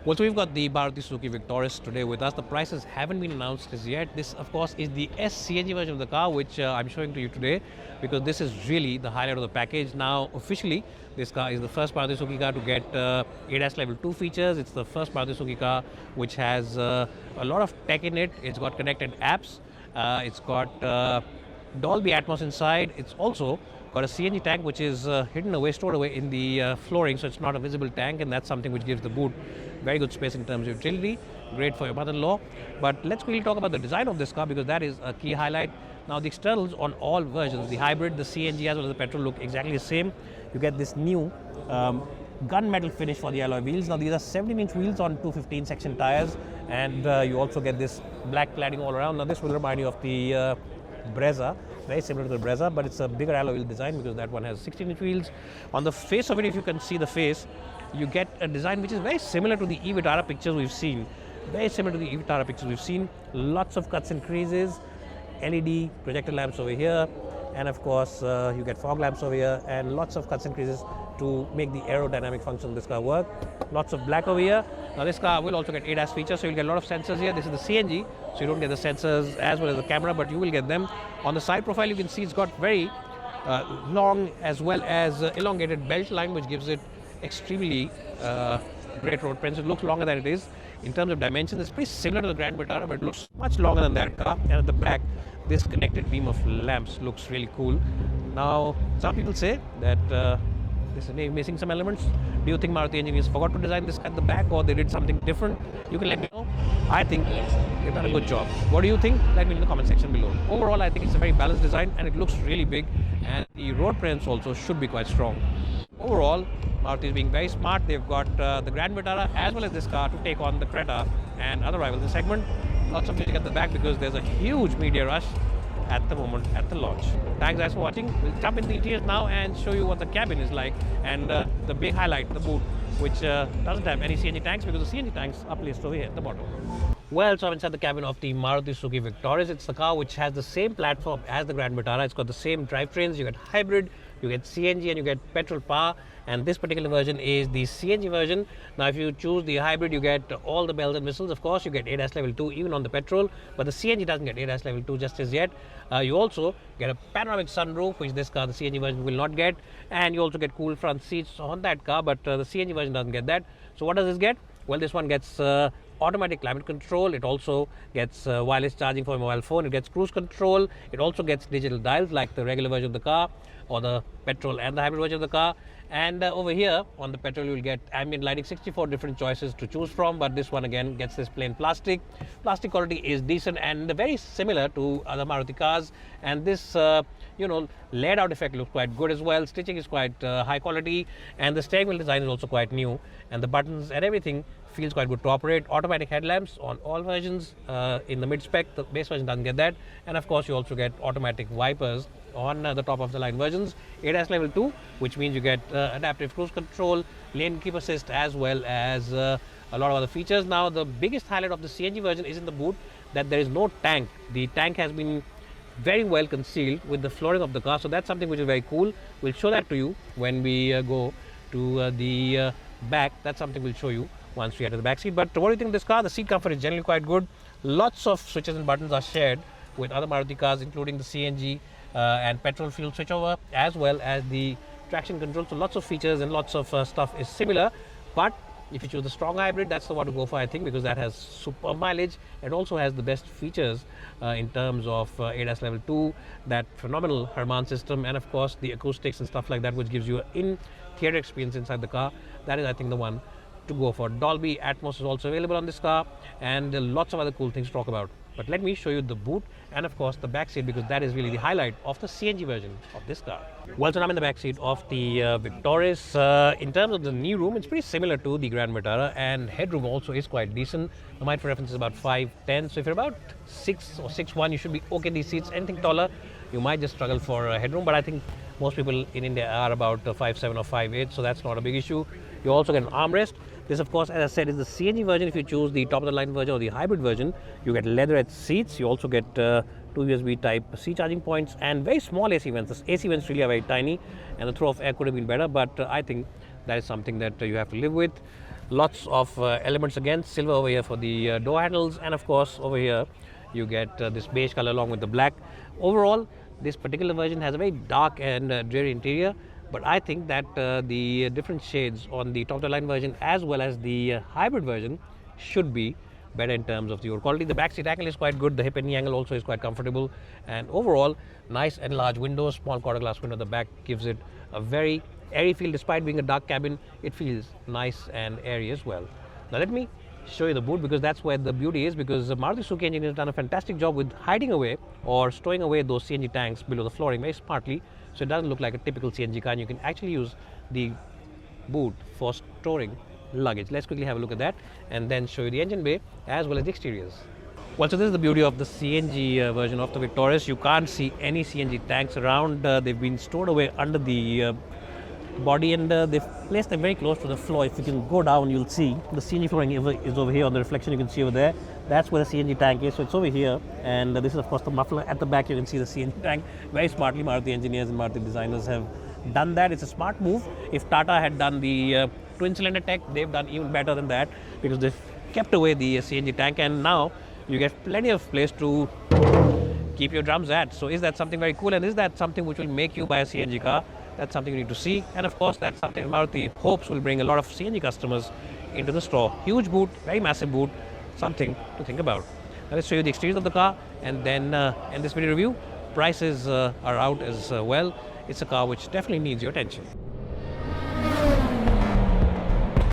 Well, so we've got the Maruti Suzuki Victoris today with us. The prices haven't been announced as yet. This, of course, is the SCNG version of the car, which I'm showing to you today, because this is really the highlight of the package. Now, officially, this car is the first Maruti Suzuki car to get ADAS Level 2 features. It's the first Maruti Suzuki car which has a lot of tech in it. It's got connected apps. It's got Dolby Atmos inside. It's also got a CNG tank which is hidden away, stored away in the flooring, so it's not a visible tank, and that's something which gives the boot very good space in terms of utility. Great for your mother-in-law. But let's quickly talk about the design of this car, because that is a key highlight. Now, the externals on all versions, the hybrid, the CNG as well as the petrol, look exactly the same. You get this new gunmetal finish for the alloy wheels. Now, these are 17-inch wheels on 215 section tires, and you also get this black cladding all around. Now, this will remind you of the Brezza, very similar to the Brezza, but it's a bigger alloy wheel design because that one has 16-inch wheels. On the face of it, if you can see the face, you get a design which is very similar to the e-Vitara pictures we've seen. Very similar to the e-Vitara pictures we've seen. Lots of cuts and creases, LED projector lamps over here, and of course you get fog lamps over here, and lots of cuts and creases to make the aerodynamic function of this car work. Lots of black over here. Now, this car will also get ADAS features, so you'll get a lot of sensors here. This is the CNG, so you don't get the sensors as well as the camera, but you will get them. On the side profile, you can see it's got very long as well as elongated belt line, which gives it extremely great road presence. It looks longer than it is. In terms of dimensions, it's pretty similar to the Grand Vitara, but it looks much longer than that car. And at the back, this connected beam of lamps looks really cool. Now, some people say that this is missing some elements. Do you think Maruti engineers forgot to design this at the back, or they did something different? You can let me know. I think they've done a good job. What do you think? Let me know in the comment section below. Overall, I think it's a very balanced design, and it looks really big, and the road presence also should be quite strong. Overall, Maruti is being very smart. They've got the Grand Vitara as well as this car to take on the Creta and other rivals in the segment. Lots of music at the back because there's a huge media rush at the moment at the launch. Thanks guys for watching. We'll jump into the interiors now and show you what the cabin is like, and the big highlight, the boot, which doesn't have any CNG tanks because the CNG tanks are placed over here at the bottom. Well, so I'm inside the cabin of the Maruti Suzuki Victoris. It's the car which has the same platform as the Grand Vitara. It's got the same drivetrains. You get hybrid, you get CNG, and you get petrol power. And this particular version is the CNG version. Now, if you choose the hybrid, you get all the bells and whistles. Of course, you get ADAS Level 2 even on the petrol, but the CNG doesn't get ADAS Level 2 just as yet. You also get a panoramic sunroof, which this car, the CNG version, will not get. And you also get cool front seats on that car, but the CNG version doesn't get that. So what does this get? Well, this one gets automatic climate control. It also gets wireless charging for a mobile phone. It gets cruise control. It also gets digital dials like the regular version of the car, or the petrol and the hybrid version of the car. And over here on the petrol, you will get ambient lighting, 64 different choices to choose from, but this one again gets this plain plastic. Plastic quality is decent and very similar to other Maruti cars, and this laid out effect looks quite good as well. Stitching is quite high quality, and the steering wheel design is also quite new, and the buttons and everything feels quite good to operate. Automatic headlamps on all versions. In the mid-spec, the base version doesn't get that, and of course you also get automatic wipers on the top of the line versions. ADAS Level 2, which means you get adaptive cruise control, lane keep assist, as well as a lot of other features. Now, the biggest highlight of the CNG version is in the boot, that there is no tank. The tank has been very well concealed with the flooring of the car, so that's something which is very cool. We'll show that to you when we go to the back. That's something we'll show you once we get to the back seat. But what do you think of this car? The seat comfort is generally quite good. Lots of switches and buttons are shared with other Maruti cars, including the CNG and petrol fuel switchover, as well as the traction control. So lots of features and lots of stuff is similar, but if you choose the strong hybrid, that's the one to go for, I think, because that has super mileage and also has the best features in terms of ADAS Level 2, that phenomenal Harman system, and of course the acoustics and stuff like that, which gives you an in-theater experience inside the car. That is, I think, the one to go for. Dolby Atmos is also available on this car, and lots of other cool things to talk about. But let me show you the boot and of course the back seat, because that is really the highlight of the CNG version of this car. Well, so I'm in the back seat of the Victoris. In terms of the knee room, it's pretty similar to the Grand Vitara, and headroom also is quite decent. The height for reference is about 5'10", so if you're about 6 or 6'1", you should be okay in these seats. Anything taller, you might just struggle for headroom, but I think most people in India are about 5'7" or 5'8", so that's not a big issue. You also get an armrest. This, of course, as I said, is the CNG version. If you choose the top-of-the-line version or the hybrid version, you get leatherette seats. You also get 2 USB Type-C charging points and very small AC vents. The AC vents really are very tiny, and the throw of air could have been better, but I think that is something that you have to live with. Lots of elements again, silver over here for the door handles, and of course over here you get this beige color along with the black. Overall, this particular version has a very dark and dreary interior, but I think that the different shades on the top of the line version as well as the hybrid version should be better in terms of the overall quality. The back seat angle is quite good, the hip and knee angle also is quite comfortable, and overall nice and large windows, small quarter glass window at the back gives it a very airy feel. Despite being a dark cabin, it feels nice and airy as well. Now let me show you the boot, because that's where the beauty is, because the Maruti Suzuki engineers have done a fantastic job with hiding away or stowing away those CNG tanks below the flooring very smartly, so it doesn't look like a typical CNG car, and you can actually use the boot for storing luggage. Let's quickly have a look at that and then show you the engine bay as well as the exteriors. Well, so this is the beauty of the CNG version of the Victoris. You can't see any CNG tanks around. They've been stored away under the body, and they've placed them very close to the floor. If you can go down, you'll see the CNG flooring is over here on the reflection. You can see over there. That's where the CNG tank is. So it's over here, and this is of course the muffler. At the back you can see the CNG tank. Very smartly Maruti engineers and Maruti designers have done that. It's a smart move. If Tata had done the twin cylinder tech, they've done even better than that, because they've kept away the CNG tank, and now you get plenty of place to keep your drums at. So is that something very cool, and is that something which will make you buy a CNG car? That's something you need to see, and of course that's something Maruti hopes will bring a lot of CNG customers into the store. Huge boot, very massive boot, something to think about. Now let's show you the exteriors of the car and then end this video review. Prices are out as well. It's a car which definitely needs your attention.